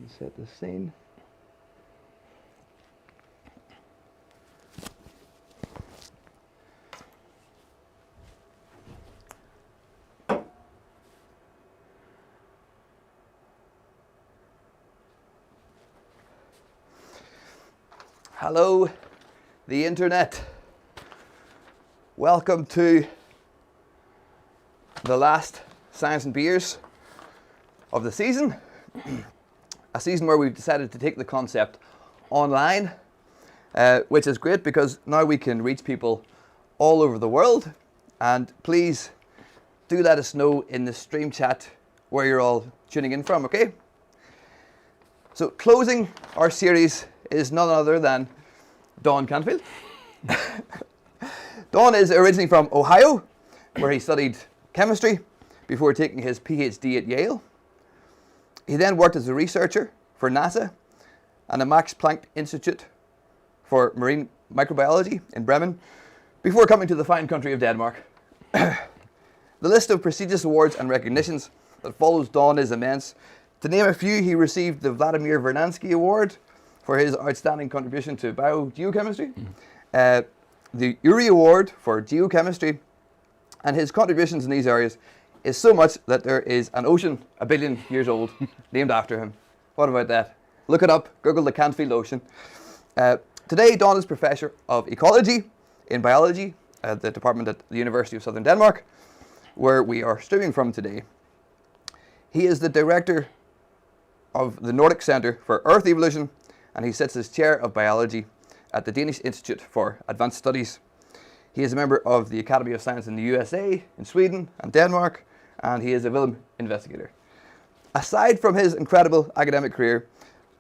Set the scene. Hello, the internet. Welcome to the last Science and Beers of the season. A season where we've decided to take the concept online, which is great because now we can reach people all over the world. And please do let us know in the stream chat where you're all tuning in from, okay? So closing our series is none other than Don Canfield. Don is originally from Ohio, where he studied chemistry before taking his PhD at Yale. He then worked as a researcher for NASA and the Max Planck Institute for Marine Microbiology in Bremen before coming to the fine country of Denmark. The list of prestigious awards and recognitions that follows Don is immense. To name a few, he received the Vladimir Vernadsky Award for his outstanding contribution to biogeochemistry, the Urey Award for geochemistry, and his contributions in these areas is so much that there is an ocean 1 billion years old named after him. What about that? Look it up, Google the Canfield Ocean. Today, Don is Professor of Ecology in Biology at the department at the University of Southern Denmark, where we are streaming from today. He is the Director of the Nordic Centre for Earth Evolution, and he sits as Chair of Biology at the Danish Institute for Advanced Studies. He is a member of the Academy of Science in the USA, in Sweden and Denmark, and he is a Willem investigator. Aside from his incredible academic career,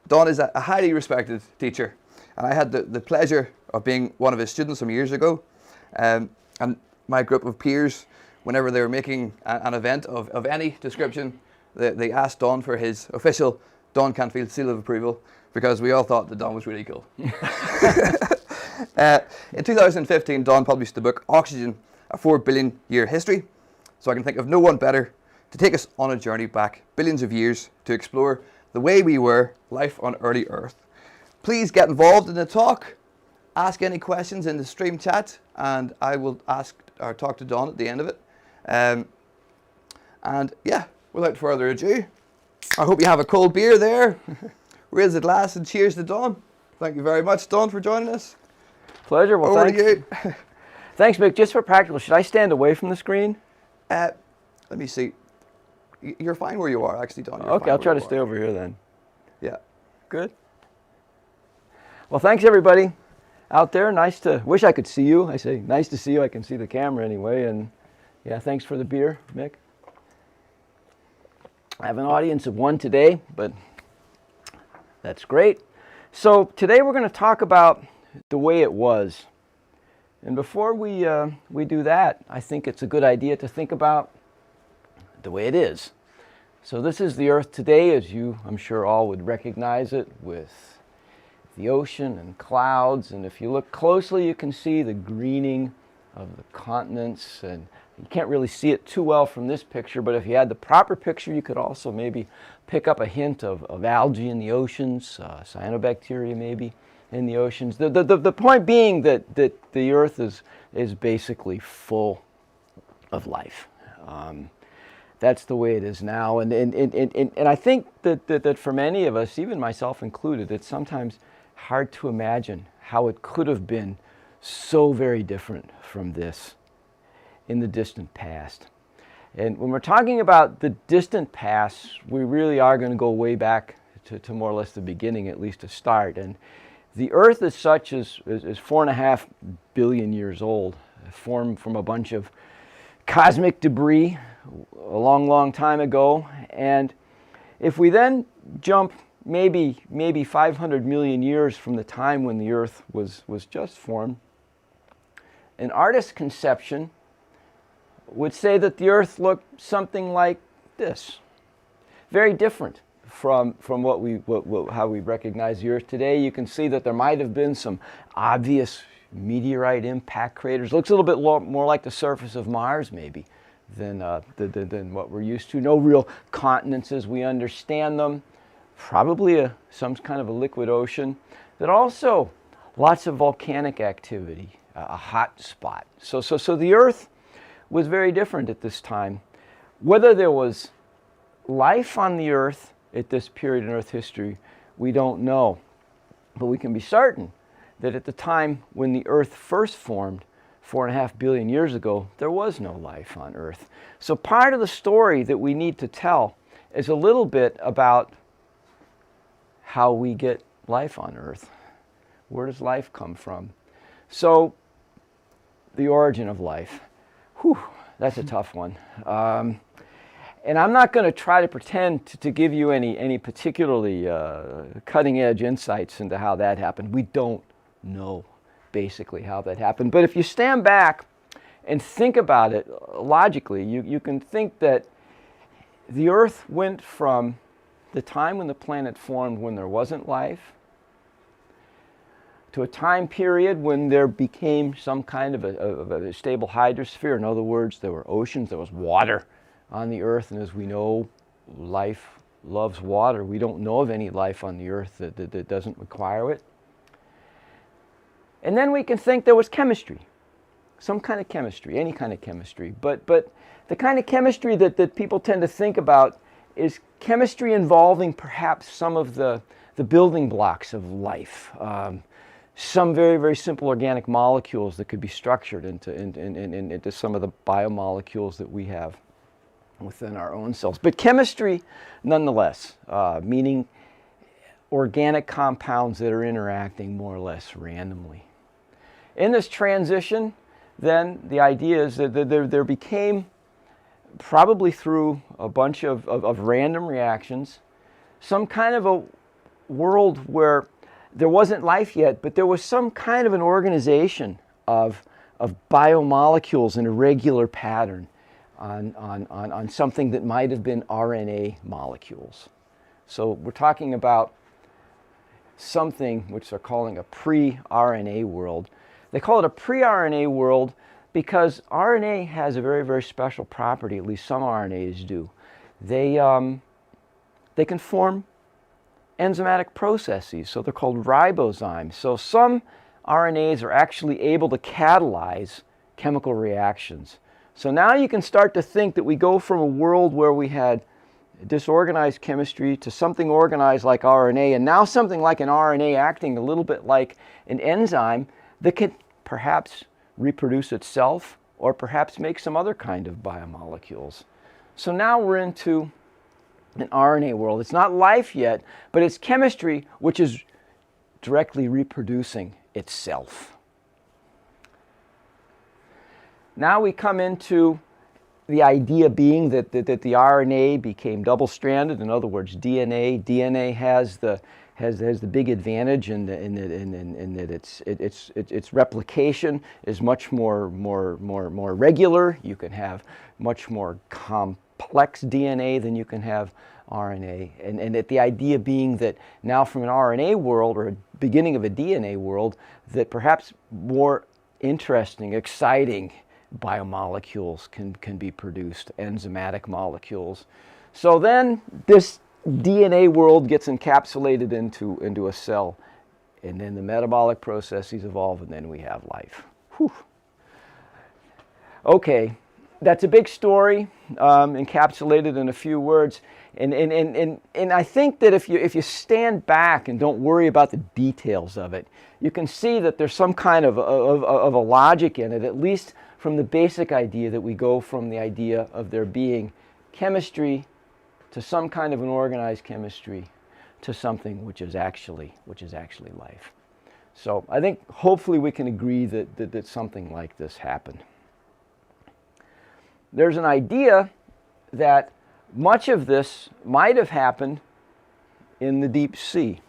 Don is a highly respected teacher, and I had the pleasure of being one of his students some years ago. And my group of peers, whenever they were making an event of any description, they asked Don for his official Don Canfield seal of approval, because we all thought that Don was really cool. In 2015, Don published the book Oxygen, a 4 billion year history. So I can think of no one better to take us on a journey back billions of years to explore the way we were, life on early Earth. Please get involved in the talk. Ask any questions in the stream chat, and I will ask or talk to Don at the end of it. And yeah, without further ado, I hope you have a cold beer there. Raise a glass and cheers to Don. Thank you very much, Don, for joining us. Pleasure. Well, Over thanks. to you. Thanks, Mick. Just for practical, should I stand away from the screen? Let me see. You're fine where you are, actually, Don. You're Okay, fine I'll try where to you stay are. over here then. Yeah. Good. Well, thanks everybody out there. Wish I could see you. I say nice to see you. I can see the camera anyway. And yeah, thanks for the beer, Mick. I have an audience of one today, but that's great. So today we're going to talk about the way it was. And before we do that, I think it's a good idea to think about the way it is. So this is the Earth today, as you, I'm sure, all would recognize it, with the ocean and clouds. And if you look closely, you can see the greening of the continents. And you can't really see it too well from this picture, but if you had the proper picture, you could also maybe pick up a hint of algae in the oceans, cyanobacteria maybe in the oceans. The point being that the Earth is basically full of life. That's the way it is now, and I think that for many of us, even myself included, it's sometimes hard to imagine how it could have been so very different from this in the distant past. And when we're talking about the distant past, we really are going to go way back to more or less the beginning, at least to start. And the Earth as such is 4.5 billion years old, formed from a bunch of cosmic debris a long, long time ago. And if we then jump maybe 500 million years from the time when the Earth was just formed, an artist's conception would say that the Earth looked something like this. Very different from how we recognize the Earth today. You can see that there might have been some obvious meteorite impact craters. Looks a little bit more like the surface of Mars maybe than what we're used to. No real continents as we understand them. probably some kind of a liquid ocean, that also lots of volcanic activity, a hot spot. So the Earth was very different at this time. Whether there was life on the Earth at this period in Earth history, we don't know. But we can be certain that at the time when the Earth first formed, 4.5 billion years ago, there was no life on Earth. So part of the story that we need to tell is a little bit about how we get life on Earth. Where does life come from? So the origin of life. Whew, that's a tough one. And I'm not going to try to pretend to give you any particularly cutting-edge insights into how that happened. We don't know basically how that happened. But if you stand back and think about it logically, you can think that the Earth went from the time when the planet formed when there wasn't life to a time period when there became some kind of a stable hydrosphere. In other words, there were oceans, there was water on the Earth, and as we know, life loves water. We don't know of any life on the Earth that doesn't require it. And then we can think there was chemistry, some kind of chemistry, any kind of chemistry. But the kind of chemistry that people tend to think about is chemistry involving perhaps some of the building blocks of life. Some very, very simple organic molecules that could be structured into some of the biomolecules that we have within our own cells. But chemistry, nonetheless, meaning organic compounds that are interacting more or less randomly. In this transition, then, the idea is that there became, probably through a bunch of random reactions, some kind of a world where there wasn't life yet, but there was some kind of an organization of biomolecules in a regular pattern on something that might have been RNA molecules. So we're talking about something which they're calling a pre-RNA world. They call it a pre-RNA world because RNA has a very, very special property, at least some RNAs do. They can form enzymatic processes, so they're called ribozymes. So some RNAs are actually able to catalyze chemical reactions. So now you can start to think that we go from a world where we had disorganized chemistry to something organized like RNA, and now something like an RNA acting a little bit like an enzyme that can perhaps reproduce itself or perhaps make some other kind of biomolecules. So now we're into an RNA world. It's not life yet, but it's chemistry which is directly reproducing itself. Now we come into the idea being that the RNA became double-stranded. In other words, DNA. DNA has the big advantage in that its replication is much more regular. You can have much more complex DNA than you can have RNA. And that the idea being that now from an RNA world or a beginning of a DNA world, that perhaps more interesting, exciting biomolecules can be produced, enzymatic molecules. So then this DNA world gets encapsulated into a cell, and then the metabolic processes evolve, and then we have life. Whew. Okay, that's a big story, encapsulated in a few words, and I think that if you stand back and don't worry about the details of it, you can see that there's some kind of a logic in it, at least from the basic idea that we go from the idea of there being chemistry to some kind of an organized chemistry to something which is actually life. So I think hopefully we can agree that something like this happened. There's an idea that much of this might have happened in the deep sea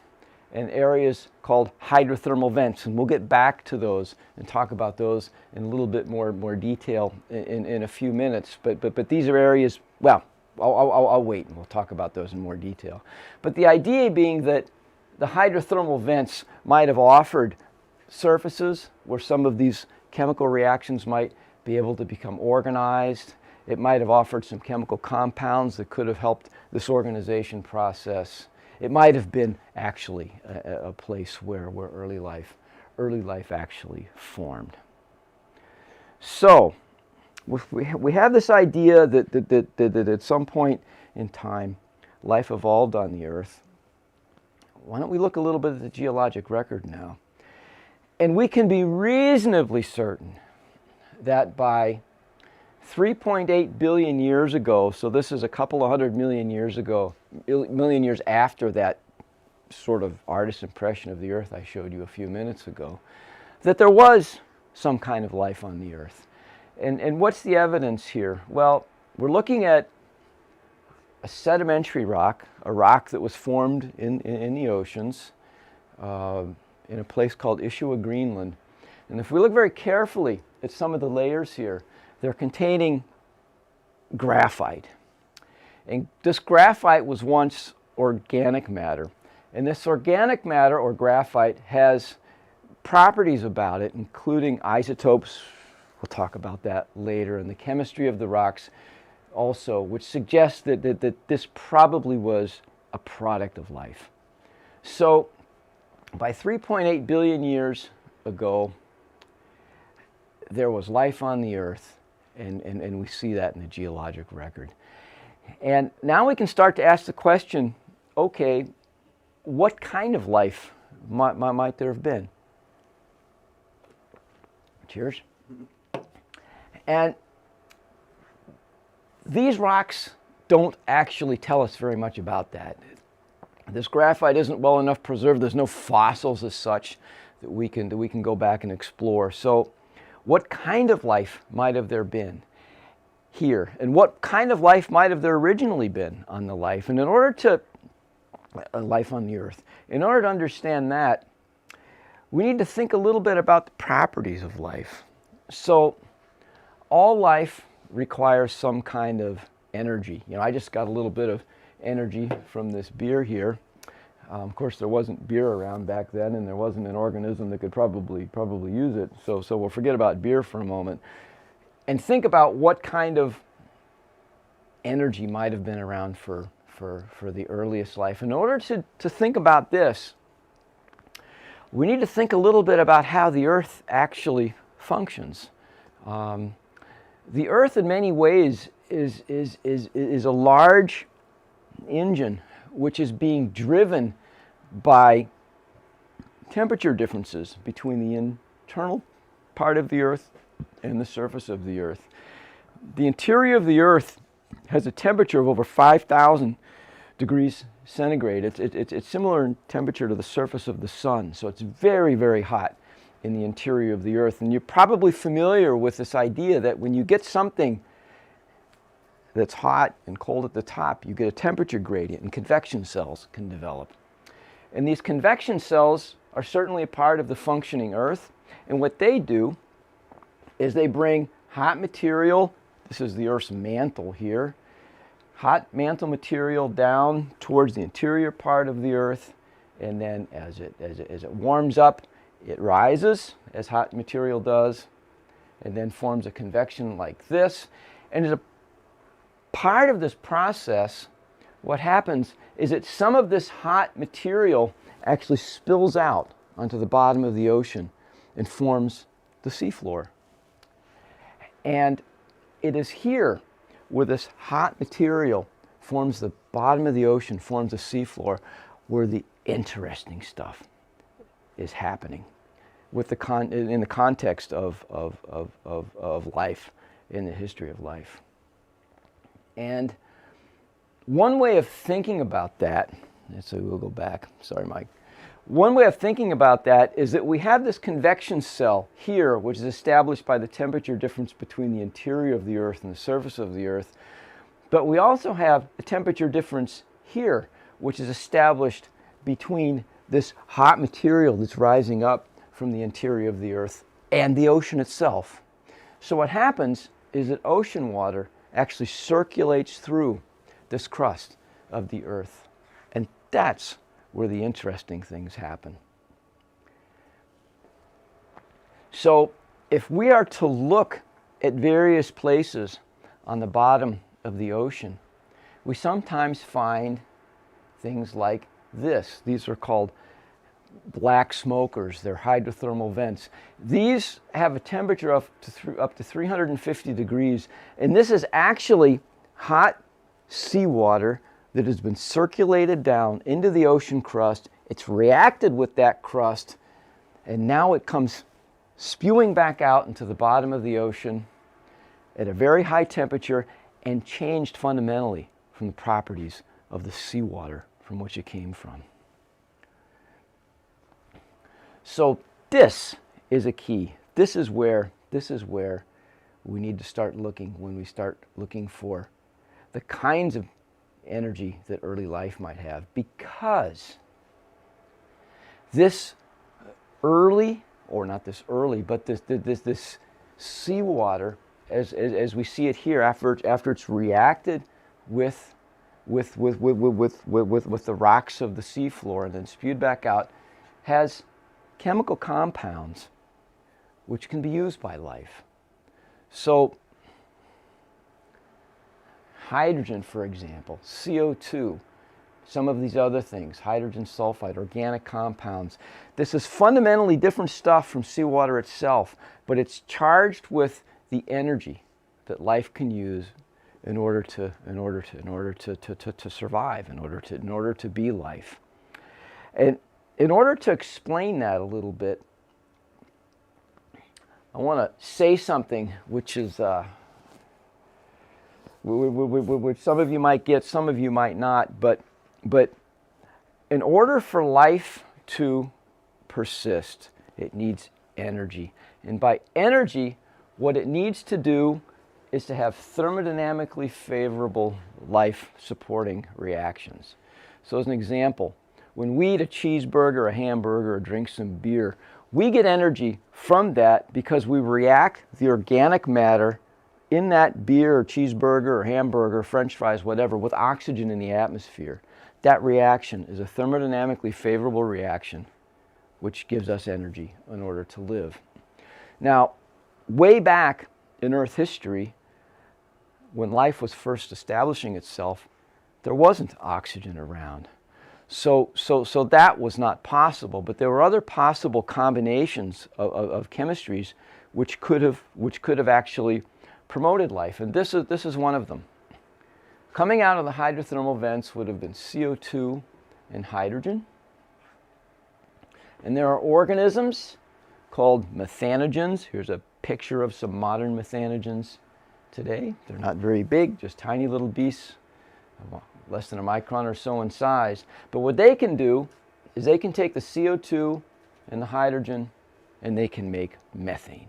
in areas called hydrothermal vents, and we'll get back to those and talk about those in a little bit more detail in a few minutes. But these are areas, well, I'll wait and we'll talk about those in more detail. But the idea being that the hydrothermal vents might have offered surfaces where some of these chemical reactions might be able to become organized. It might have offered some chemical compounds that could have helped this organization process. it might have been actually a place where early life actually formed. So we have this idea that at some point in time life evolved on the Earth. Why don't we look a little bit at the geologic record now? And we can be reasonably certain that by 3.8 billion years ago, so this is a couple of 100 million years ago, million years after that sort of artist's impression of the Earth I showed you a few minutes ago, that there was some kind of life on the Earth. And what's the evidence here? Well, we're looking at a sedimentary rock, a rock that was formed in the oceans in a place called Ishua, Greenland. And if we look very carefully at some of the layers here, they're containing graphite. And this graphite was once organic matter. And this organic matter, or graphite, has properties about it, including isotopes. We'll talk about that later. And the chemistry of the rocks also, which suggests that this probably was a product of life. So by 3.8 billion years ago, there was life on the Earth, and we see that in the geologic record. And now we can start to ask the question, okay, what kind of life might there have been? Cheers. And these rocks don't actually tell us very much about that. This graphite isn't well enough preserved. There's no fossils as such that we can go back and explore. So what kind of life might have there been here? And what kind of life might have there originally been on the life? And in order to life on the Earth, in order to understand that, we need to think a little bit about the properties of life. So all life requires some kind of energy. You know, I just got a little bit of energy from this beer here. Of course, there wasn't beer around back then, and there wasn't an organism that could probably use it. So we'll forget about beer for a moment, and think about what kind of energy might have been around for the earliest life. In order to think about this, we need to think a little bit about how the Earth actually functions. The Earth, in many ways, is a large engine which is being driven by temperature differences between the internal part of the Earth and the surface of the Earth. The interior of the Earth has a temperature of over 5,000 degrees centigrade. It's similar in temperature to the surface of the sun, so it's very, very hot in the interior of the Earth. And you're probably familiar with this idea that when you get something that's hot and cold at the top, you get a temperature gradient, and convection cells can develop. And these convection cells are certainly a part of the functioning Earth. And what they do is they bring hot material, this is the Earth's mantle here, hot mantle material down towards the interior part of the Earth, and then as it warms up, it rises, as hot material does, and then forms a convection like this. And as a part of this process, what happens is that some of this hot material actually spills out onto the bottom of the ocean and forms the seafloor. And it is here where this hot material forms the bottom of the ocean, forms the seafloor, where the interesting stuff is happening with in the context of life, in the history of life. And one way of thinking about that, so we'll go back, sorry Mike. One way of thinking about that is that we have this convection cell here, which is established by the temperature difference between the interior of the Earth and the surface of the Earth. But we also have a temperature difference here, which is established between this hot material that's rising up from the interior of the Earth and the ocean itself. So what happens is that ocean water actually circulates through this crust of the Earth. And that's where the interesting things happen. So if we are to look at various places on the bottom of the ocean, we sometimes find things like These are called black smokers. They're hydrothermal vents. These have a temperature up to 350 degrees, and this is actually hot seawater that has been circulated down into the ocean crust. It's reacted with that crust, and now it comes spewing back out into the bottom of the ocean at a very high temperature and changed fundamentally from the properties of the seawater from which it came from. So this is a key. This is where we need to start looking when we start looking for the kinds of energy that early life might have, because this early, or not this early, but this seawater, as we see it here, after it's reacted with the rocks of the seafloor and then spewed back out, has chemical compounds which can be used by life. So hydrogen, for example, CO2, some of these other things, hydrogen sulfide, organic compounds. This is fundamentally different stuff from seawater itself, but it's charged with the energy that life can use in order to survive, in order to be life. And in order to explain that a little bit, I want to say something which is which some of you might get, some of you might not, but in order for life to persist, it needs energy. And by energy, what it needs to do is to have thermodynamically favorable life-supporting reactions. So as an example, when we eat a cheeseburger, a hamburger, or drink some beer, we get energy from that because we react the organic matter in that beer or cheeseburger or hamburger, French fries, whatever, with oxygen in the atmosphere. That reaction is a thermodynamically favorable reaction which gives us energy in order to live. Now, way back in Earth history, when life was first establishing itself, there wasn't oxygen around. So that was not possible, but there were other possible combinations of chemistries which could have actually promoted life, and this is one of them. Coming out of the hydrothermal vents would have been CO2 and hydrogen. And there are organisms called methanogens. Here's a picture of some modern methanogens today. They're not very big, just tiny little beasts, less than a micron or so in size. But what they can do is they can take the CO2 and the hydrogen and they can make methane.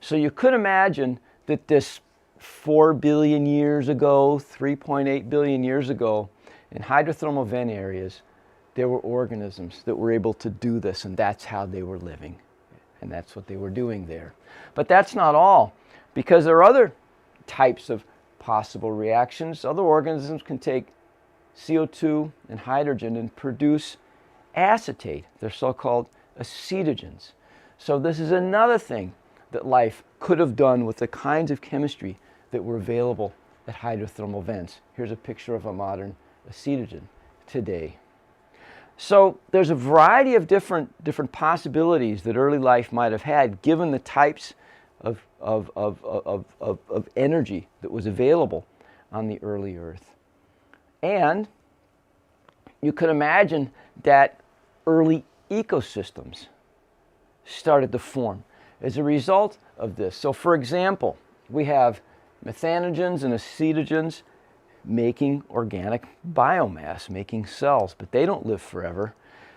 So you could imagine that this 4 billion years ago, 3.8 billion years ago, in hydrothermal vent areas, there were organisms that were able to do this, and that's how they were living. And that's what they were doing there. But that's not all, because there are other types of possible reactions. Other organisms can take CO2 and hydrogen and produce acetate. They're so-called acetogens. So this is another thing that life could have done with the kinds of chemistry that were available at hydrothermal vents. Here's a picture of a modern acetogen today. So there's a variety of different possibilities that early life might have had, given the types of energy that was available on the early Earth. And you could imagine that early ecosystems started to form as a result of this. So for example, we have methanogens and acetogens making organic biomass, making cells, but they don't live forever.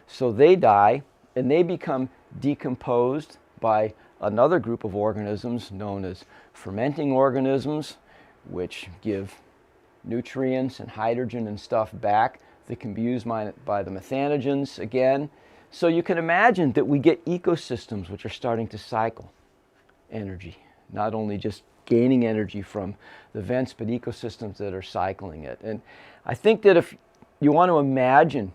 So they die and they become decomposed by another group of organisms known as fermenting organisms, which give nutrients and hydrogen and stuff back that can be used by the methanogens again. So you can imagine that we get ecosystems which are starting to cycle energy, not only just gaining energy from the vents, but ecosystems that are cycling it. And I think that if you want to imagine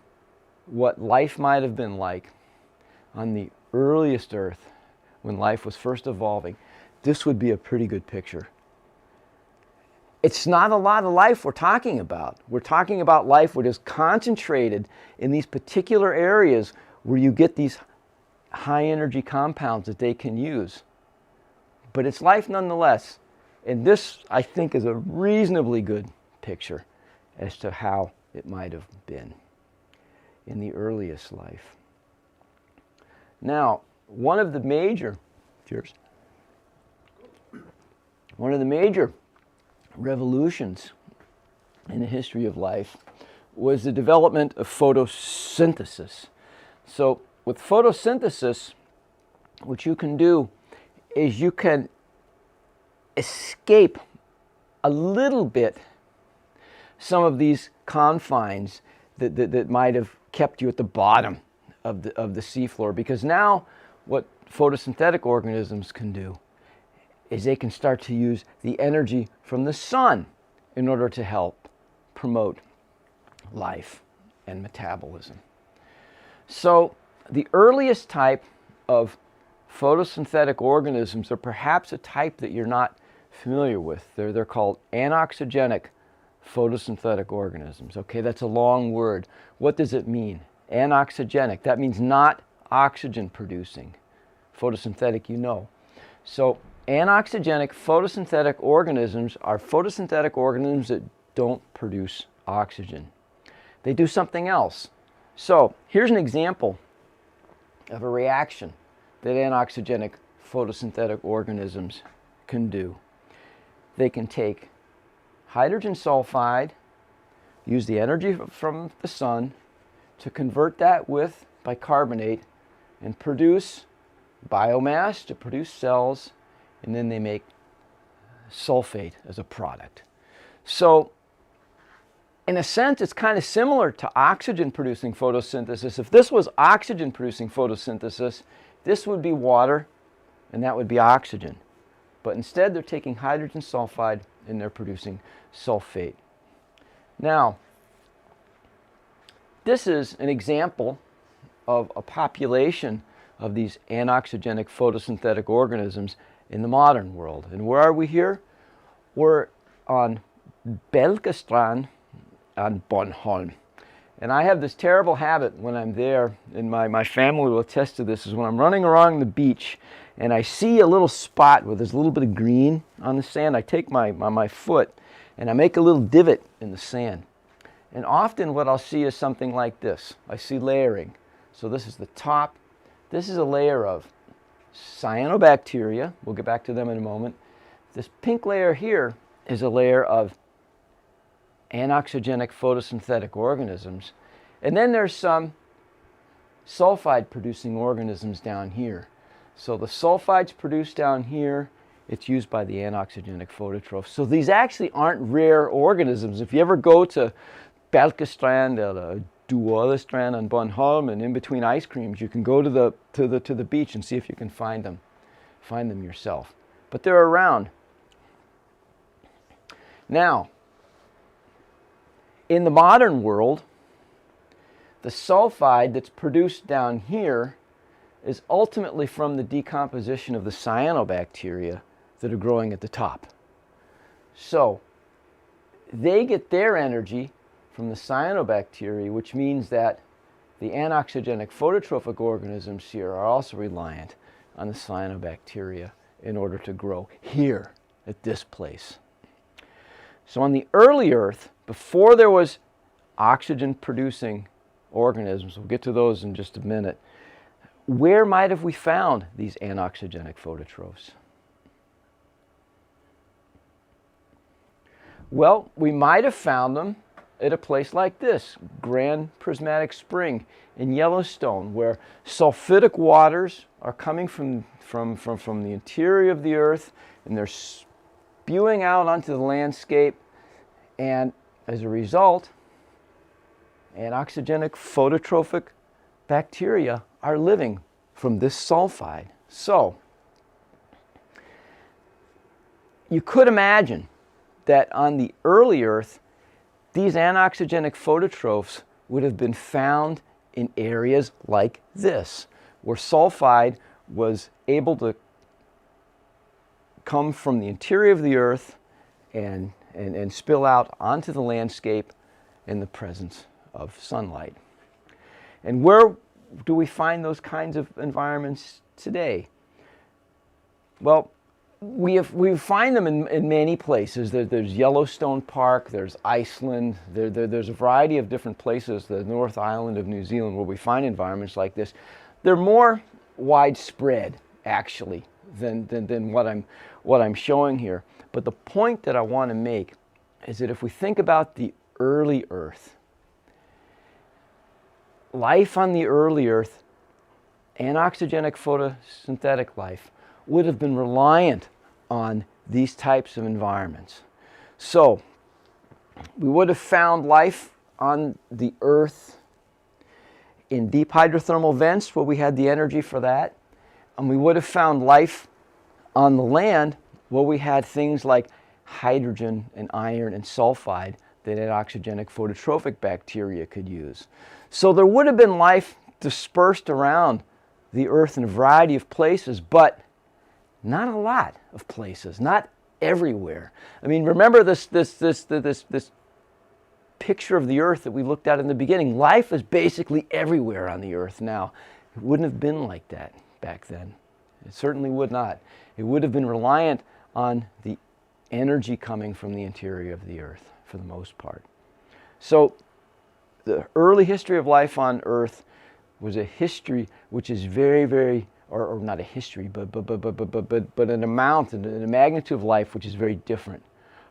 what life might have been like on the earliest Earth, when life was first evolving, this would be a pretty good picture. it's not a lot of life we're talking about. We're talking about life which is concentrated in these particular areas where you get these high energy compounds that they can use. But it's life nonetheless. And this, I think, is a reasonably good picture as to how it might have been in the earliest life. Now, one of the major revolutions in the history of life was the development of photosynthesis. So with photosynthesis, what you can do is you can escape a little bit some of these confines that might have kept you at the bottom of the seafloor, because now what photosynthetic organisms can do is they can start to use the energy from the sun in order to help promote life and metabolism. So the earliest type of photosynthetic organisms are perhaps a type that you're not familiar with. They're called anoxygenic photosynthetic organisms. Okay, that's a long word. What does it mean? Anoxygenic, that means not oxygen producing. Photosynthetic, you know. So anoxygenic photosynthetic organisms are photosynthetic organisms that don't produce oxygen. They do something else. So here's an example of a reaction that anoxygenic photosynthetic organisms can do. They can take hydrogen sulfide, use the energy from the sun to convert that with bicarbonate and produce biomass to produce cells, and then they make sulfate as a product. So in a sense, it's kind of similar to oxygen producing photosynthesis. If this was oxygen producing photosynthesis, this would be water and that would be oxygen. But instead they're taking hydrogen sulfide and they're producing sulfate. Now, this is an example of a population of these anoxygenic photosynthetic organisms in the modern world. And where are we here? We're on Bälkestrand on Bornholm. And I have this terrible habit when I'm there, and my family will attest to this, is when I'm running along the beach and I see a little spot where there's a little bit of green on the sand, I take my foot and I make a little divot in the sand. And often what I'll see is something like this. I see layering. So this is the top. This is a layer of cyanobacteria. We'll get back to them in a moment. This pink layer here is a layer of anoxygenic photosynthetic organisms. And then there's some sulfide producing organisms down here. So the sulfide's produced down here. It's used by the anoxygenic phototrophs. So these actually aren't rare organisms. If you ever go to Bälkestrand or Duolestrand on Bornholm and in between ice creams, you can go to the beach and see if you can find them yourself. But they're around. Now, in the modern world, the sulfide that's produced down here is ultimately from the decomposition of the cyanobacteria that are growing at the top. So they get their energy from the cyanobacteria, which means that the anoxygenic phototrophic organisms here are also reliant on the cyanobacteria in order to grow here at this place. So on the early Earth, before there was oxygen producing organisms, we'll get to those in just a minute, where might have we found these anoxygenic phototrophs? Well, we might have found them at a place like this, Grand Prismatic Spring in Yellowstone, where sulfitic waters are coming from the interior of the earth, and they're spewing out onto the landscape, and as a result, anoxygenic phototrophic bacteria are living from this sulfide. So, you could imagine that on the early Earth, these anoxygenic phototrophs would have been found in areas like this, where sulfide was able to come from the interior of the Earth and and spill out onto the landscape in the presence of sunlight. And where do we find those kinds of environments today? Well, we find them in many places. There's Yellowstone Park, there's Iceland, there's a variety of different places, the North Island of New Zealand, where we find environments like this. They're more widespread, actually, than what I'm showing here. But the point that I want to make is that if we think about the early Earth, life on the early Earth, anoxygenic photosynthetic life, would have been reliant on these types of environments. So we would have found life on the Earth in deep hydrothermal vents where we had the energy for that, and we would have found life on the land where we had things like hydrogen and iron and sulfide that anoxygenic phototrophic bacteria could use. So there would have been life dispersed around the Earth in a variety of places, but not a lot of places, not everywhere. I mean, remember this picture of the Earth that we looked at in the beginning. Life is basically everywhere on the Earth now. It wouldn't have been like that back then. It certainly would not. It would have been reliant on the energy coming from the interior of the Earth for the most part. So the early history of life on Earth was a history which is very, very, or not a history, but an amount and a magnitude of life which is very different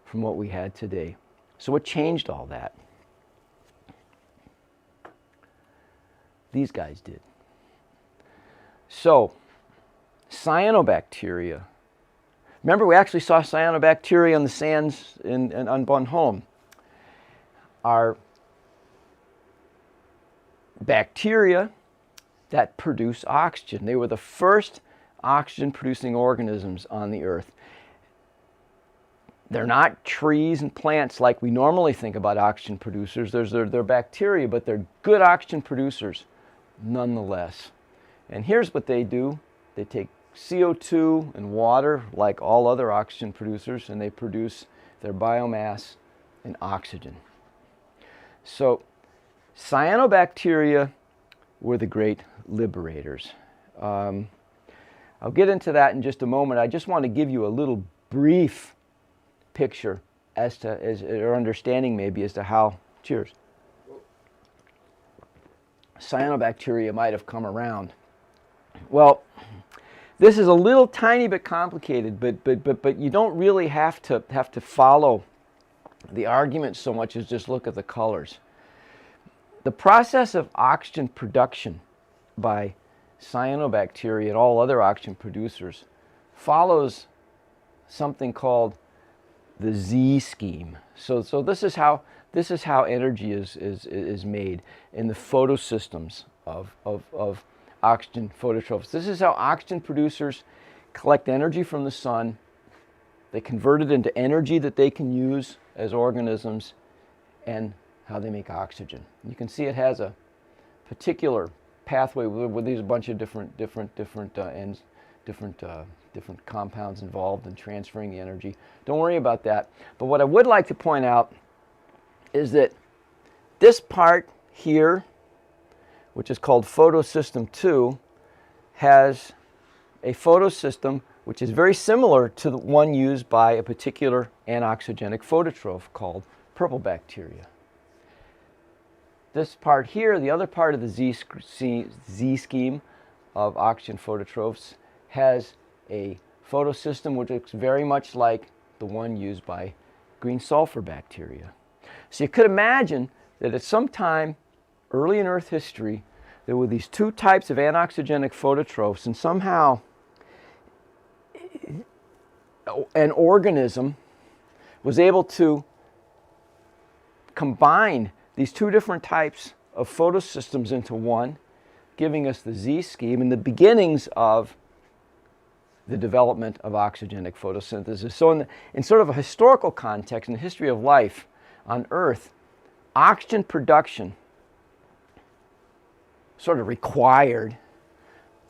from what we had today. So what changed all that? These guys did. So cyanobacteria. Remember, we actually saw cyanobacteria on the sands on Bornholm. Are bacteria that produce oxygen. They were the first oxygen-producing organisms on the Earth. They're not trees and plants like we normally think about oxygen producers. They're bacteria, but they're good oxygen producers nonetheless. And here's what they do. They take CO2 and water like all other oxygen producers, and they produce their biomass in oxygen. So cyanobacteria were the great liberators. I'll get into that in just a moment. I just want to give you a little brief picture or understanding maybe as to how, cheers, cyanobacteria might have come around. Well, this is a little tiny bit complicated, but you don't really have to follow the argument so much as just look at the colors. The process of oxygen production by cyanobacteria and all other oxygen producers follows something called the Z scheme. So this is how energy is made in the photosystems of oxygen phototrophs. This is how oxygen producers collect energy from the sun. They convert it into energy that they can use as organisms, and how they make oxygen. You can see it has a particular pathway with these a bunch of different ends, different compounds involved in transferring the energy. Don't worry about that. But what I would like to point out is that this part here, which is called photosystem 2, has a photosystem which is very similar to the one used by a particular anoxygenic phototroph called purple bacteria. This part here, the other part of the Z scheme of oxygen phototrophs, has a photosystem which looks very much like the one used by green sulfur bacteria. So you could imagine that at some time early in Earth history, there were these two types of anoxygenic phototrophs, and somehow an organism was able to combine these two different types of photosystems into one, giving us the Z scheme and the beginnings of the development of oxygenic photosynthesis. So in sort of a historical context, in the history of life on Earth, oxygen production sort of required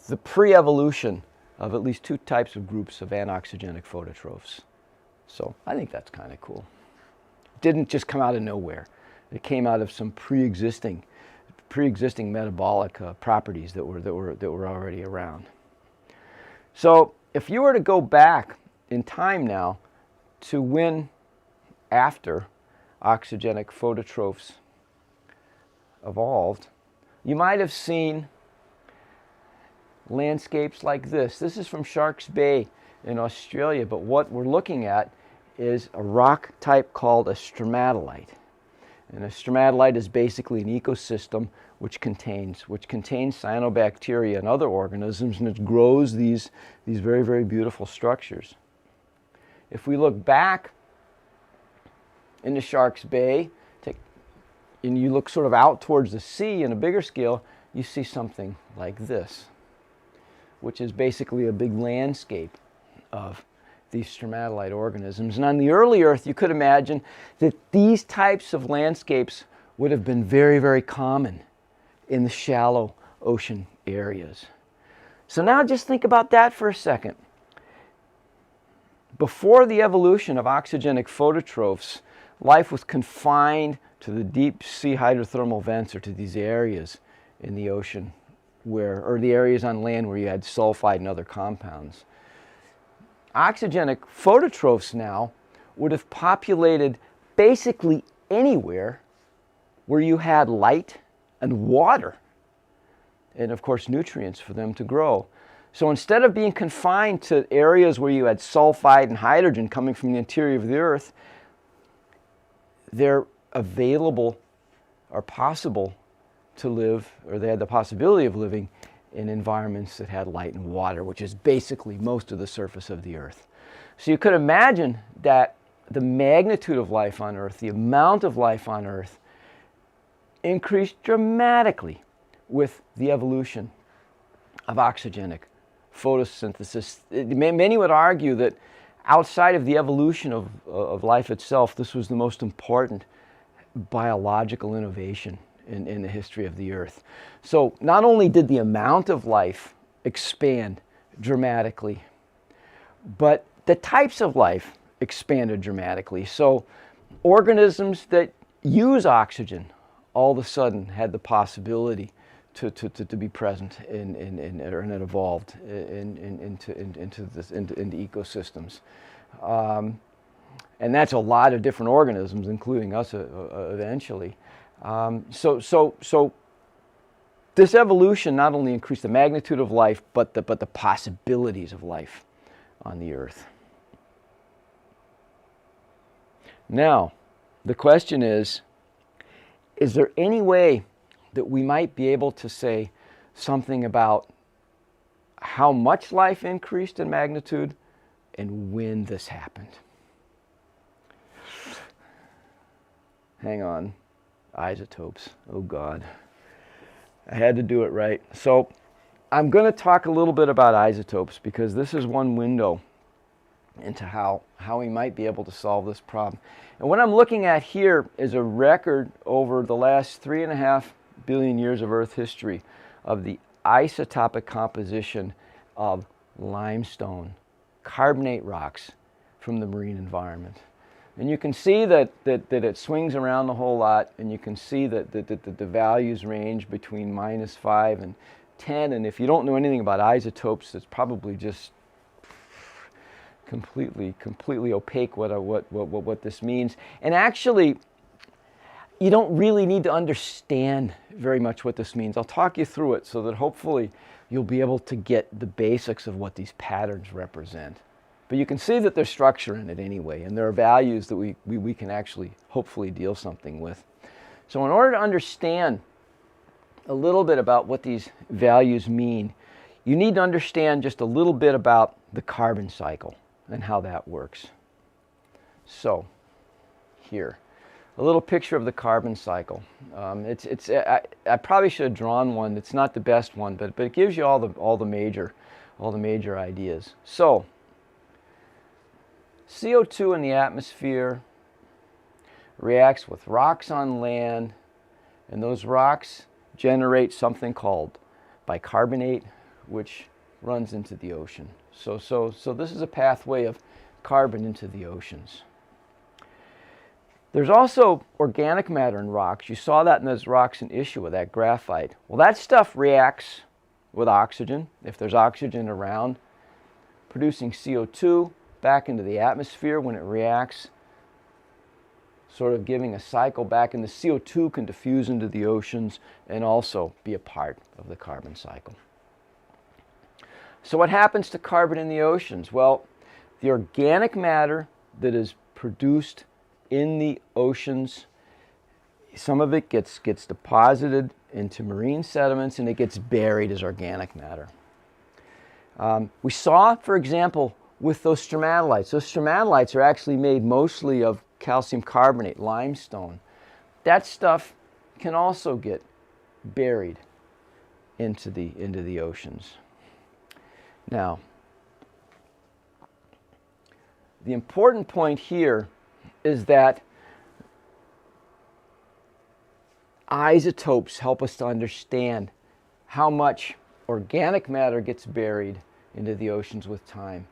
the pre-evolution of at least two types of groups of anoxygenic phototrophs. So I think that's kind of cool. didn't just come out of nowhere. It came out of some pre-existing metabolic properties that were already around. So if you were to go back in time now to when after oxygenic phototrophs evolved, you might have seen landscapes like this. This is from Shark's Bay in Australia, but what we're looking at is a rock type called a stromatolite. And a stromatolite is basically an ecosystem which contains cyanobacteria and other organisms, and it grows these very, very beautiful structures. If we look back into Shark's Bay, and you look sort of out towards the sea in a bigger scale, you see something like this, which is basically a big landscape of these stromatolite organisms. And on the early Earth, you could imagine that these types of landscapes would have been very, very common in the shallow ocean areas. So now just think about that for a second. Before the evolution of oxygenic phototrophs, life was confined to the deep sea hydrothermal vents, or to these areas in the ocean or the areas on land where you had sulfide and other compounds. Oxygenic phototrophs now would have populated basically anywhere where you had light and water, and of course nutrients for them to grow. So instead of being confined to areas where you had sulfide and hydrogen coming from the interior of the Earth, they're available or possible to live, or they had the possibility of living in environments that had light and water, which is basically most of the surface of the Earth. So you could imagine that the magnitude of life on Earth, the amount of life on Earth, increased dramatically with the evolution of oxygenic photosynthesis. Many would argue that outside of the evolution of life itself, this was the most important biological innovation in the history of the Earth. So not only did the amount of life expand dramatically, but the types of life expanded dramatically. So organisms that use oxygen all of a sudden had the possibility to be present and it evolved into ecosystems. And that's a lot of different organisms, including us eventually. So this evolution not only increased the magnitude of life, but the possibilities of life on the Earth. Now, the question is there any way that we might be able to say something about how much life increased in magnitude and when this happened? Hang on. Isotopes. Oh God. I had to do it right. So I'm going to talk a little bit about isotopes because this is one window into how we might be able to solve this problem. And what I'm looking at here is a record over the last 3.5 billion years of Earth history of the isotopic composition of limestone, carbonate rocks from the marine environment. And you can see that it swings around a whole lot, and you can see that the values range between -5 and 10. And if you don't know anything about isotopes, it's probably just completely opaque what this means. And actually, you don't really need to understand very much what this means. I'll talk you through it so that hopefully you'll be able to get the basics of what these patterns represent. But you can see that there's structure in it anyway, and there are values that we can actually hopefully deal something with. So in order to understand a little bit about what these values mean, you need to understand just a little bit about the carbon cycle and how that works. So here, a little picture of the carbon cycle. I probably should have drawn one. It's not the best one, but it gives you all the major ideas. So CO2 in the atmosphere reacts with rocks on land, and those rocks generate something called bicarbonate, which runs into the ocean. So this is a pathway of carbon into the oceans. There's also organic matter in rocks. You saw that in those rocks in issue with that graphite. Well, that stuff reacts with oxygen, if there's oxygen around, producing CO2 back into the atmosphere when it reacts, sort of giving a cycle back, and the CO2 can diffuse into the oceans and also be a part of the carbon cycle. So what happens to carbon in the oceans? Well, the organic matter that is produced in the oceans, some of it gets deposited into marine sediments and it gets buried as organic matter. We saw, for example, with those stromatolites. Those stromatolites are actually made mostly of calcium carbonate, limestone. That stuff can also get buried into the oceans. Now, the important point here is that isotopes help us to understand how much organic matter gets buried into the oceans with time.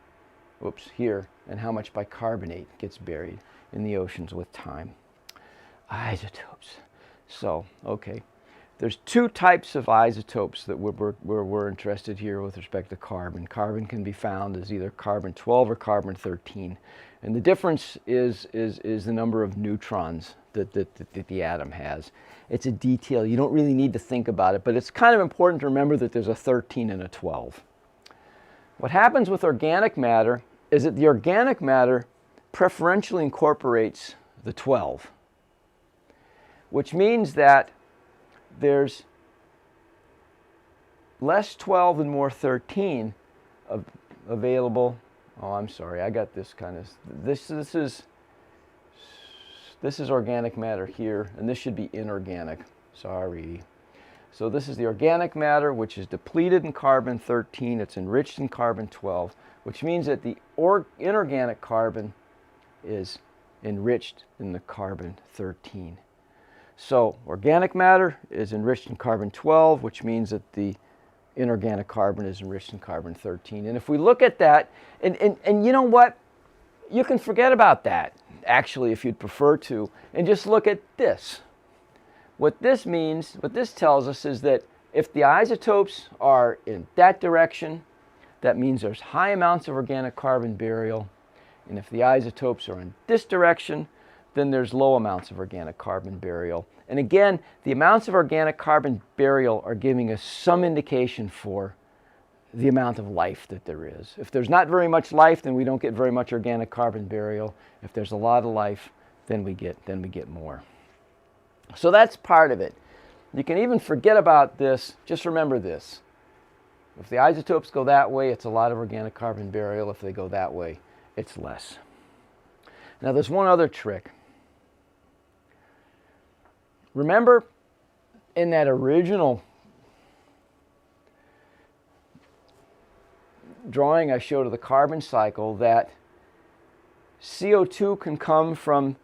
Oops, here, and how much bicarbonate gets buried in the oceans with time. Isotopes. So, okay. There's two types of isotopes that we're interested here with respect to carbon. Carbon can be found as either carbon-12 or carbon-13. And the difference is the number of neutrons that the atom has. It's a detail. You don't really need to think about it, but it's kind of important to remember that there's a 13 and a 12. What happens with organic matter is that the organic matter preferentially incorporates the 12, which means that there's less 12 and more 13 available. Oh, I'm sorry, I got this kind of, this is organic matter here, and this should be inorganic. Sorry. So this is the organic matter, which is depleted in carbon-13. It's enriched in carbon-12, which means that the inorganic carbon is enriched in the carbon-13. So organic matter is enriched in carbon-12, which means that the inorganic carbon is enriched in carbon-13. And if we look at that, and you know what? You can forget about that, actually, if you'd prefer to, and just look at this. What this means, what this tells us is that if the isotopes are in that direction, that means there's high amounts of organic carbon burial. And if the isotopes are in this direction, then there's low amounts of organic carbon burial. And again, the amounts of organic carbon burial are giving us some indication for the amount of life that there is. If there's not very much life, then we don't get very much organic carbon burial. If there's a lot of life, then we get more. So that's part of it. You can even forget about this. Just remember this. If the isotopes go that way, it's a lot of organic carbon burial. If they go that way, it's less. Now there's one other trick. Remember in that original drawing I showed of the carbon cycle that CO2 can come from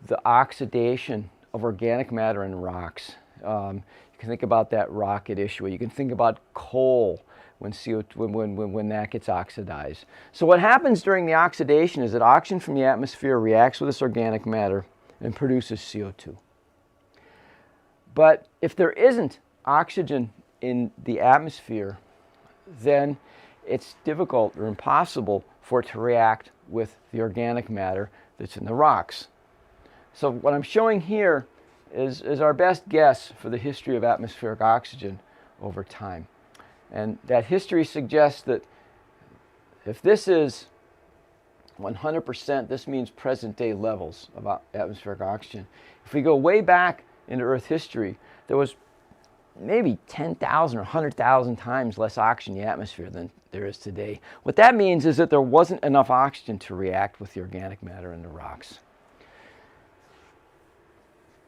the oxidation of organic matter in rocks. You can think about that rock at issue. You can think about coal when that gets oxidized. So what happens during the oxidation is that oxygen from the atmosphere reacts with this organic matter and produces CO2. But if there isn't oxygen in the atmosphere, then it's difficult or impossible for it to react with the organic matter that's in the rocks. So what I'm showing here is our best guess for the history of atmospheric oxygen over time. And that history suggests that if this is 100%, this means present-day levels of atmospheric oxygen. If we go way back into Earth history, there was maybe 10,000 or 100,000 times less oxygen in the atmosphere than there is today. What that means is that there wasn't enough oxygen to react with the organic matter in the rocks.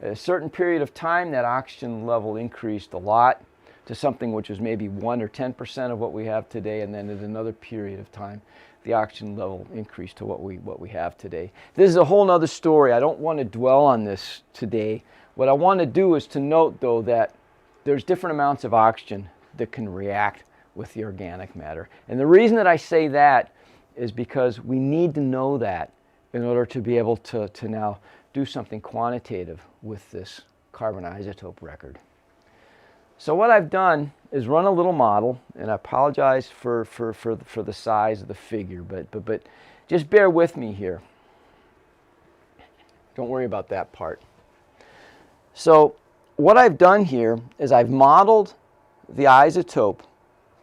At a certain period of time, that oxygen level increased a lot to something which was maybe 1 or 10% of what we have today, and then at another period of time, the oxygen level increased to what we have today. This is a whole other story. I don't want to dwell on this today. What I want to do is to note, though, that there's different amounts of oxygen that can react with the organic matter. And the reason that I say that is because we need to know that in order to be able to now do something quantitative with this carbon isotope record. So what I've done is run a little model, and I apologize for the size of the figure, but just bear with me here. Don't worry about that part. So what I've done here is I've modeled the isotope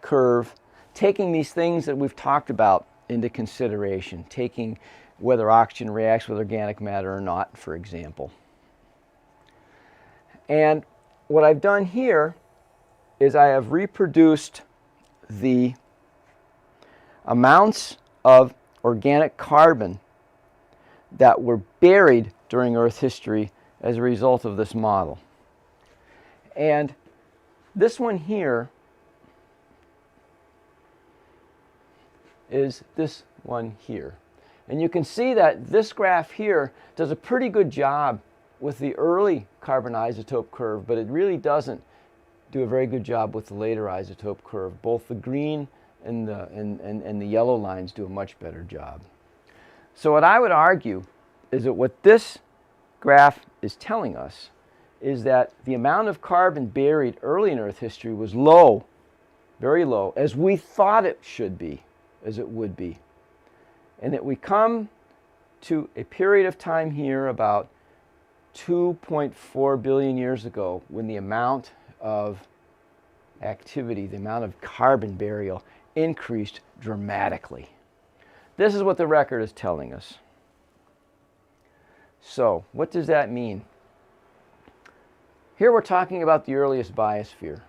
curve, taking these things that we've talked about into consideration, taking whether oxygen reacts with organic matter or not, for example. And what I've done here is I have reproduced the amounts of organic carbon that were buried during Earth history as a result of this model. And this one here is this one here. And you can see that this graph here does a pretty good job with the early carbon isotope curve, but it really doesn't do a very good job with the later isotope curve. Both the green and the yellow lines do a much better job. So what I would argue is that what this graph is telling us is that the amount of carbon buried early in Earth history was low, very low, as we thought it should be, as it would be. And that we come to a period of time here about 2.4 billion years ago when the amount of activity, the amount of carbon burial increased dramatically. This is what the record is telling us. So, what does that mean? Here we're talking about the earliest biosphere.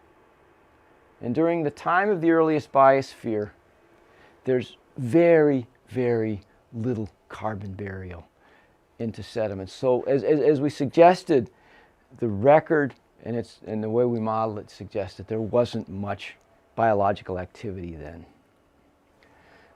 And during the time of the earliest biosphere, there's very, very little carbon burial into sediments. So as we suggested, the record and the way we model it suggests that there wasn't much biological activity then.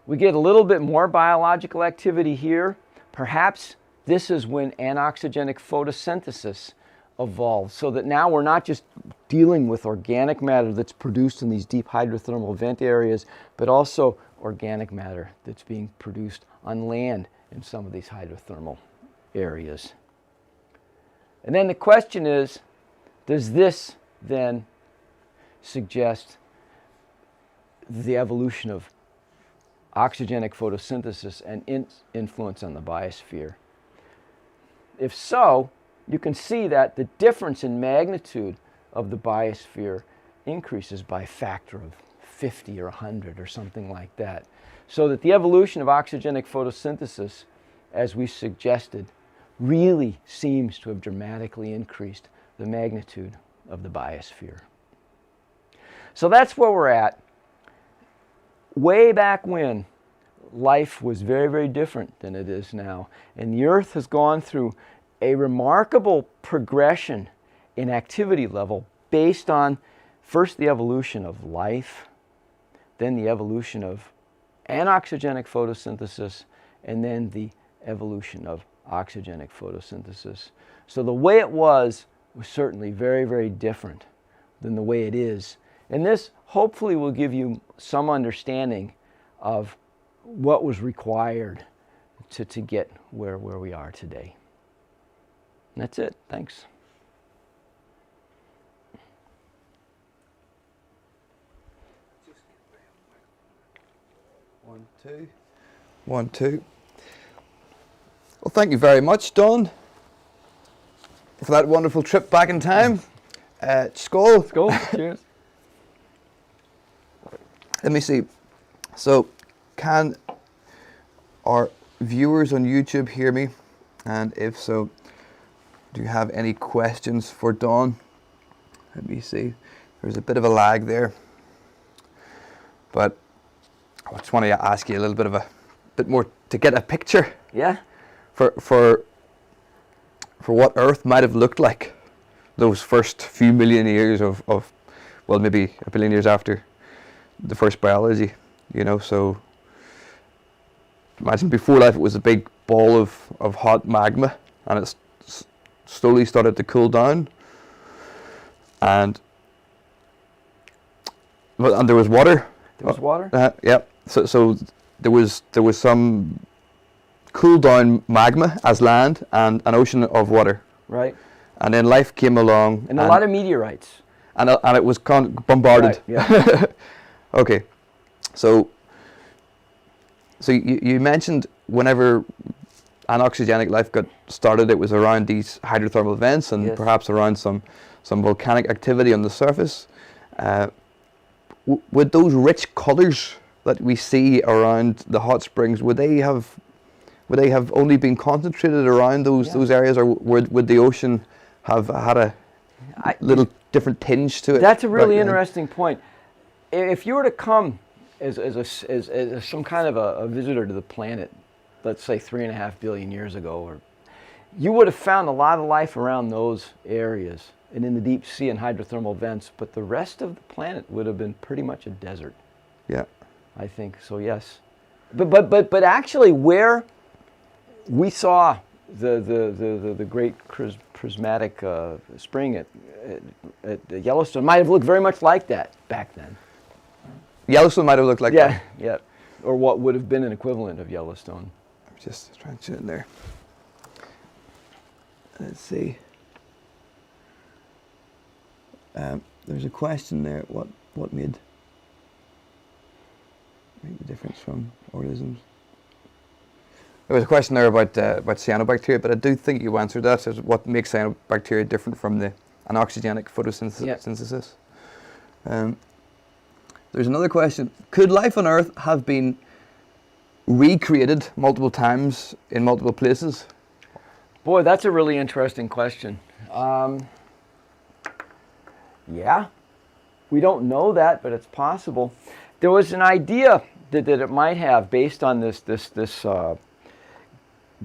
We get a little bit more biological activity here. Perhaps this is when anoxygenic photosynthesis evolved, so that now we're not just dealing with organic matter that's produced in these deep hydrothermal vent areas, but also organic matter that's being produced on land in some of these hydrothermal areas. And then the question is, does this then suggest the evolution of oxygenic photosynthesis and influence on the biosphere? If so, you can see that the difference in magnitude of the biosphere increases by a factor of 50 or 100 or something like that. So that the evolution of oxygenic photosynthesis, as we suggested, really seems to have dramatically increased the magnitude of the biosphere. So that's where we're at. Way back when, life was very, very different than it is now. And the Earth has gone through a remarkable progression in activity level based on first the evolution of life, then the evolution of anoxygenic photosynthesis, and then the evolution of oxygenic photosynthesis. So the way it was certainly very, very different than the way it is. And this hopefully will give you some understanding of what was required to get where we are today. And that's it. Thanks. One, two. 1, 2. Well, thank you very much, Don, for that wonderful trip back in time. Skål. Skål. Cheers. Let me see. So, can our viewers on YouTube hear me? And if so, do you have any questions for Don? Let me see. There's a bit of a lag there. But I just want to ask you a little bit more to get a picture. Yeah. For what Earth might have looked like those first few million years of well, maybe a billion years after the first biology, you know. So imagine before life it was a big ball of hot magma, and it slowly started to cool down, and there was water. There was water? Yeah. So there was some cooled down magma as land and an ocean of water. Right. And then life came along. And a lot of meteorites. And it was bombarded. Right, yeah. Okay. So you mentioned whenever anoxygenic life got started, it was around these hydrothermal vents and perhaps around some volcanic activity on the surface. Would those rich colours that we see around the hot springs, would they have only been concentrated around those areas, or would the ocean have had a little different tinge to it? That's a really interesting point. If you were to come as some kind of a visitor to the planet, let's say 3.5 billion years ago, you would have found a lot of life around those areas and in the deep sea and hydrothermal vents, but the rest of the planet would have been pretty much a desert. Yeah, I think so. Yes, but actually, where we saw the great prismatic spring at Yellowstone might have looked very much like that back then. Yellowstone might have looked like that. Yeah, or what would have been an equivalent of Yellowstone. I'm just trying to in there. Let's see. There's a question there. What made the difference from organisms? There was a question there about cyanobacteria, but I do think you answered that. As what makes cyanobacteria different from the anoxygenic photosynthesis? There's another question. Could life on Earth have been recreated multiple times in multiple places? Boy, that's a really interesting question. Yeah, we don't know that, but it's possible. There was an idea that it might have, based on this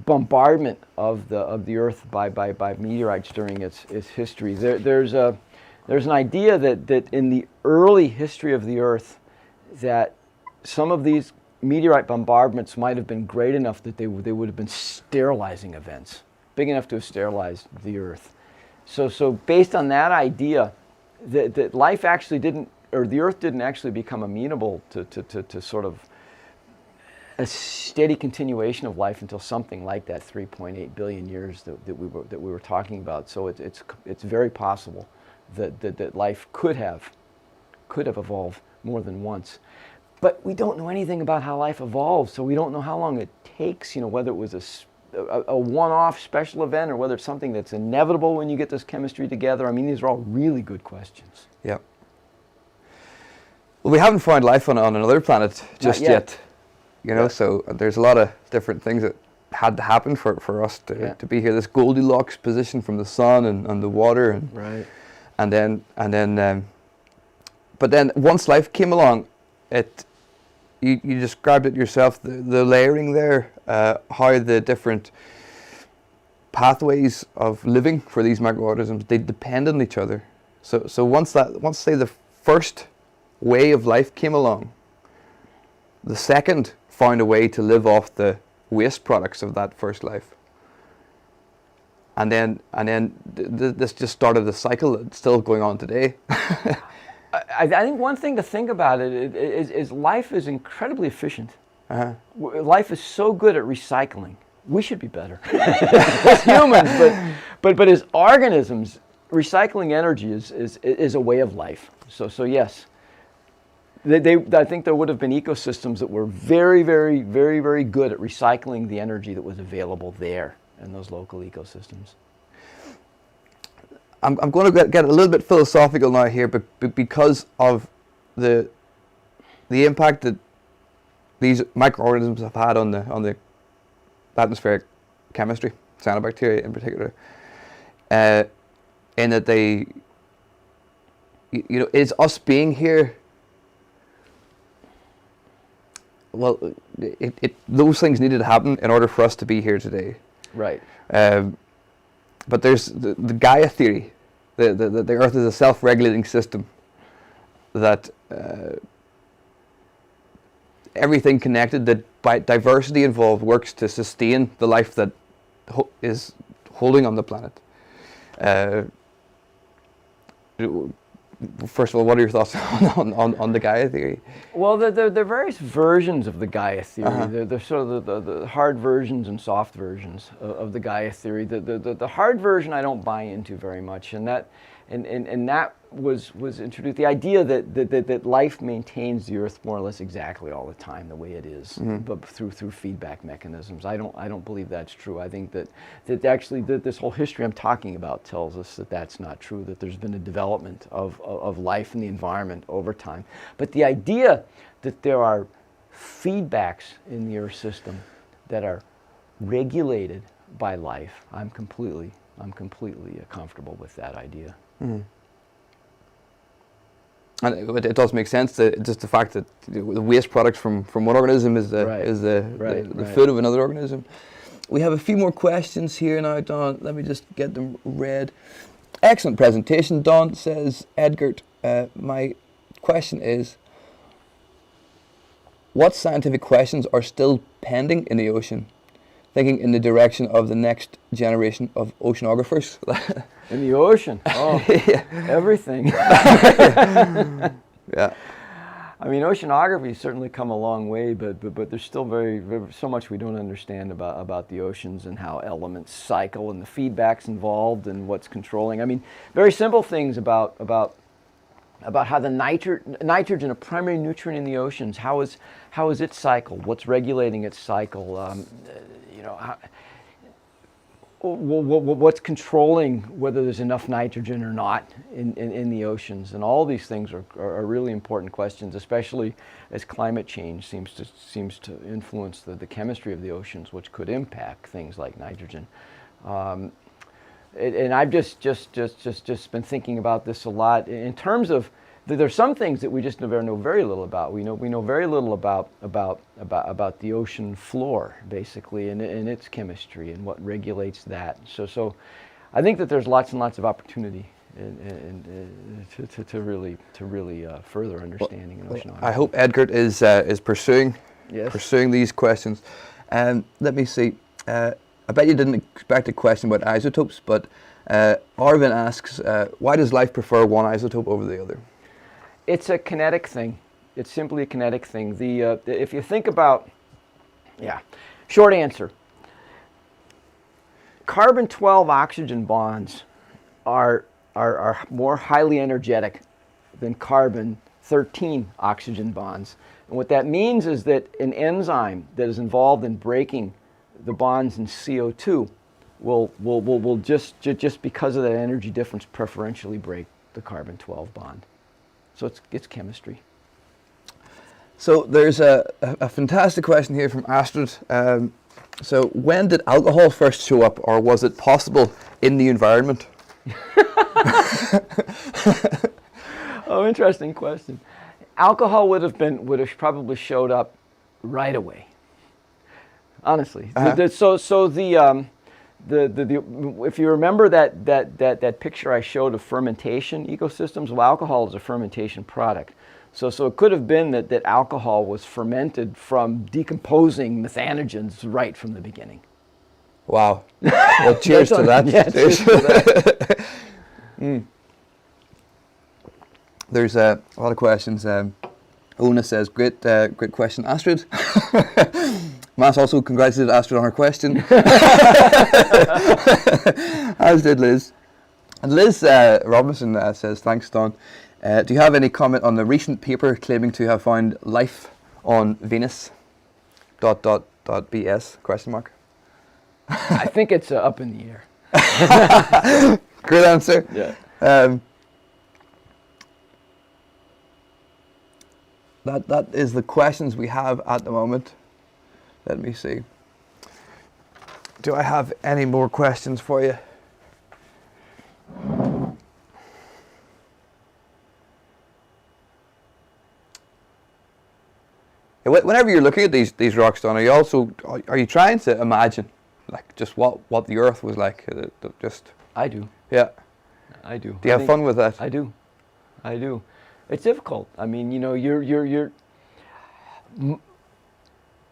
bombardment of the Earth by meteorites during its history. There's an idea that in the early history of the Earth, that some of these meteorite bombardments might have been great enough that they would have been sterilizing events, big enough to have sterilized the Earth. So based on that idea, that life actually didn't, or the Earth didn't actually become amenable to sort of a steady continuation of life until something like that 3.8 billion years that we were talking about. So it's very possible that life could have evolved more than once. But we don't know anything about how life evolves, so we don't know how long it takes, whether it was a one-off special event or whether it's something that's inevitable when you get this chemistry together. I mean, these are all really good questions. Yeah. Well, we haven't found life on another planet just yet. So there's a lot of different things that had to happen for us to be here. This Goldilocks position from the sun and the water, and right. But then once life came along, you described it yourself, the layering there, how the different pathways of living for these microorganisms, they depend on each other. So once say the first way of life came along, the second found a way to live off the waste products of that first life. And then this just started the cycle that's still going on today. I think one thing to think about is life is incredibly efficient. Uh-huh. Life is so good at recycling. We should be better as humans, but as organisms, recycling energy is a way of life. So yes. I think there would have been ecosystems that were very, very, very, very good at recycling the energy that was available there in those local ecosystems. I'm going to get a little bit philosophical now here, but because of the impact that these microorganisms have had on the atmospheric chemistry, cyanobacteria in particular, in that they, it's us being here. Well, those things needed to happen in order for us to be here today. Right. But there's the Gaia theory, the Earth is a self-regulating system, that everything connected, that by diversity involved works to sustain the life that is holding on the planet. first of all, what are your thoughts on the Gaia theory? Well, there are various versions of the Gaia theory. They're sort of the hard versions and soft versions of the Gaia theory. The hard version I don't buy into very much, and that was introduced. The idea that life maintains the Earth more or less exactly all the time the way it is, but through feedback mechanisms. I don't believe that's true. I think that actually this whole history I'm talking about tells us that that's not true. That there's been a development of life in the environment over time. But the idea that there are feedbacks in the Earth system that are regulated by life, I'm completely comfortable with that idea. And it does make sense that just the fact that the waste product from one organism is the food of another organism. We have a few more questions here now, Don. Let me just get them read. Excellent presentation, Don, says Edgert. My question is, what scientific questions are still pending in the ocean? Thinking in the direction of the next generation of oceanographers. In the ocean? Oh, yeah. Everything. Yeah. I mean, oceanography's certainly come a long way, but there's still so much we don't understand about the oceans and how elements cycle and the feedbacks involved and what's controlling. I mean, very simple things about how the nitrogen, a primary nutrient in the oceans, how is it cycled? What's regulating its cycle? What's controlling whether there's enough nitrogen or not in the oceans? And all these things are really important questions, especially as climate change seems to influence the chemistry of the oceans, which could impact things like nitrogen. And I've just been thinking about this a lot in terms of there's some things that we just know very little about. We know very little about the ocean floor, basically, and its chemistry and what regulates that. So I think that there's lots and lots of opportunity to really further understanding in oceanography. I hope Edgert is pursuing these questions. Let me see. I bet you didn't expect a question about isotopes, but Arvin asks, why does life prefer one isotope over the other? It's a kinetic thing. It's simply a kinetic thing. If you think about, short answer. Carbon-12 oxygen bonds are more highly energetic than carbon-13 oxygen bonds. And what that means is that an enzyme that is involved in breaking the bonds in CO2 will just because of that energy difference preferentially break the carbon-12 bond. So it's chemistry. So there's a fantastic question here from Astrid. So when did alcohol first show up, or was it possible in the environment? Oh, interesting question. Alcohol would have probably showed up right away. Honestly, if you remember that picture I showed of fermentation ecosystems, well, alcohol is a fermentation product. So it could have been that alcohol was fermented from decomposing methanogens right from the beginning. Wow. Well, cheers to that. Yeah, cheers to that. There's a lot of questions. Ona says, great question, Astrid. Mass also congratulated Astrid on her question. As did Liz. And Liz Robinson says, thanks, Don. Do you have any comment on the recent paper claiming to have found life on Venus? ... BS? Question mark. I think it's up in the air. Great answer. Yeah. That is the questions we have at the moment. Let me see. Do I have any more questions for you? Whenever you're looking at these rocks, Don, are you trying to imagine, like, just what the Earth was like? I do. Yeah. I do. Do you have fun with that? I do. It's difficult. I mean, you're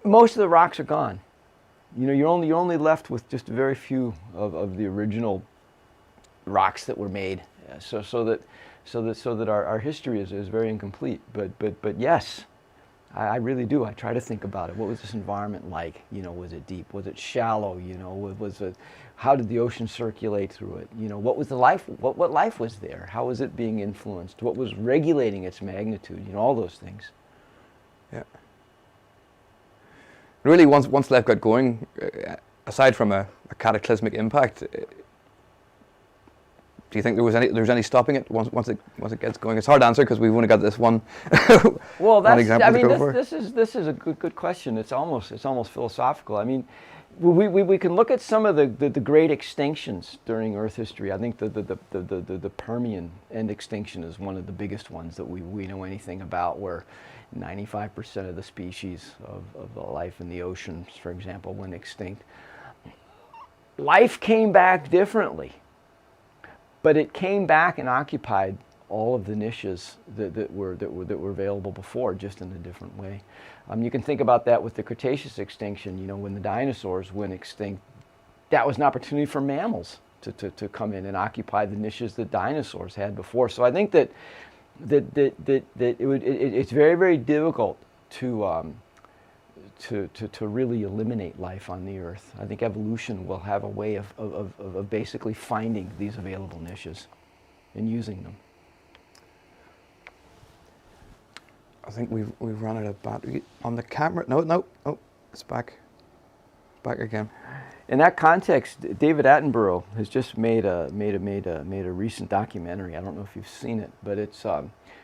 most of the rocks are gone. You're only left with just very few of the original rocks that were made. So that so that our history is very incomplete. But yes, I really do. I try to think about it. What was this environment like? You know, was it deep? Was it shallow? You know, how did the ocean circulate through it? You know, what was the life? What life was there? How was it being influenced? What was regulating its magnitude? You know, all those things. Yeah. Really, once life got going, aside from a cataclysmic impact, do you think there's any stopping it once it gets going? It's hard to answer because we've only got this one. Well, one example to go for. this is a good question. It's almost philosophical. I mean, we can look at some of the great extinctions during Earth history. I think the Permian end extinction is one of the biggest ones that we know anything about, where 95% of the species of the life in the oceans, for example, went extinct. Life came back differently, but it came back and occupied all of the niches that were available before, just in a different way. You can think about that with the Cretaceous extinction. You know, when the dinosaurs went extinct, that was an opportunity for mammals to come in and occupy the niches that dinosaurs had before. So I think that it's very, very difficult to really eliminate life on the Earth. I think evolution will have a way of basically finding these available niches and using them. I think we've run out of battery on the camera. No, it's back again. In that context, David Attenborough has just made a recent documentary. I don't know if you've seen it, but it's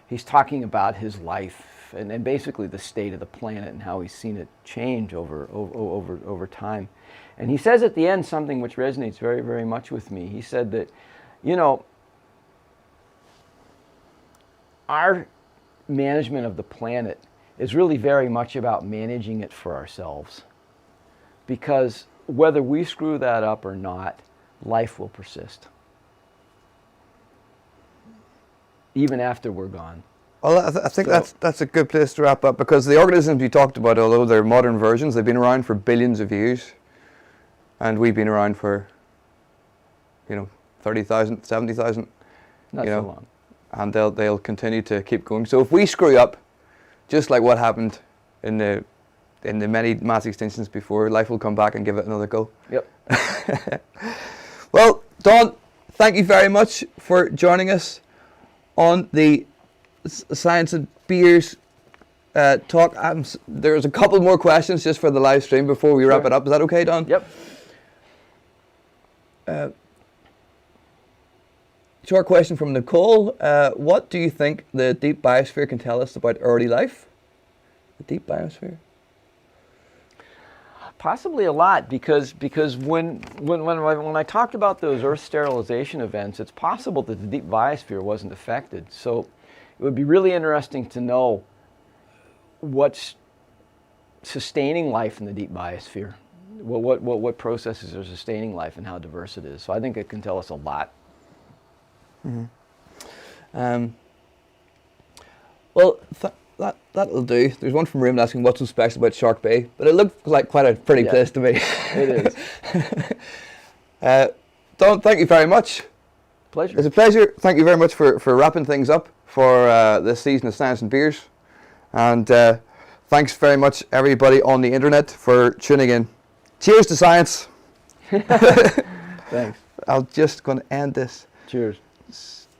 he's talking about his life and basically the state of the planet and how he's seen it change over time. And he says at the end something which resonates very, very much with me. He said that, you know, our management of the planet is really very much about managing it for ourselves, because whether we screw that up or not, life will persist even after we're gone. Well, I think that's a good place to wrap up, because the organisms you talked about, although they're modern versions, they've been around for billions of years, and we've been around for, 30,000, 70,000. Not so long. And they'll continue to keep going. So if we screw up, just like what happened in the many mass extinctions before, life will come back and give it another go. Yep. Well, Don, thank you very much for joining us on the Science and Beers talk. There's a couple more questions just for the live stream before we wrap it up. Is that okay, Don? Yep. Short question from Nicole. What do you think the deep biosphere can tell us about early life? The deep biosphere? Possibly a lot, because when I talked about those Earth sterilization events, it's possible that the deep biosphere wasn't affected. So it would be really interesting to know what's sustaining life in the deep biosphere. What processes are sustaining life and how diverse it is. So I think it can tell us a lot. Mm-hmm. Well, that'll do. There's one from Room asking what's so special about Shark Bay, but it looked like quite a pretty place to me. It is. Don, thank you very much. Pleasure. It's a pleasure. Thank you very much for wrapping things up for this season of Science and Beers, and thanks very much everybody on the internet for tuning in. Cheers to science. Thanks. I'm just going to end this. Cheers.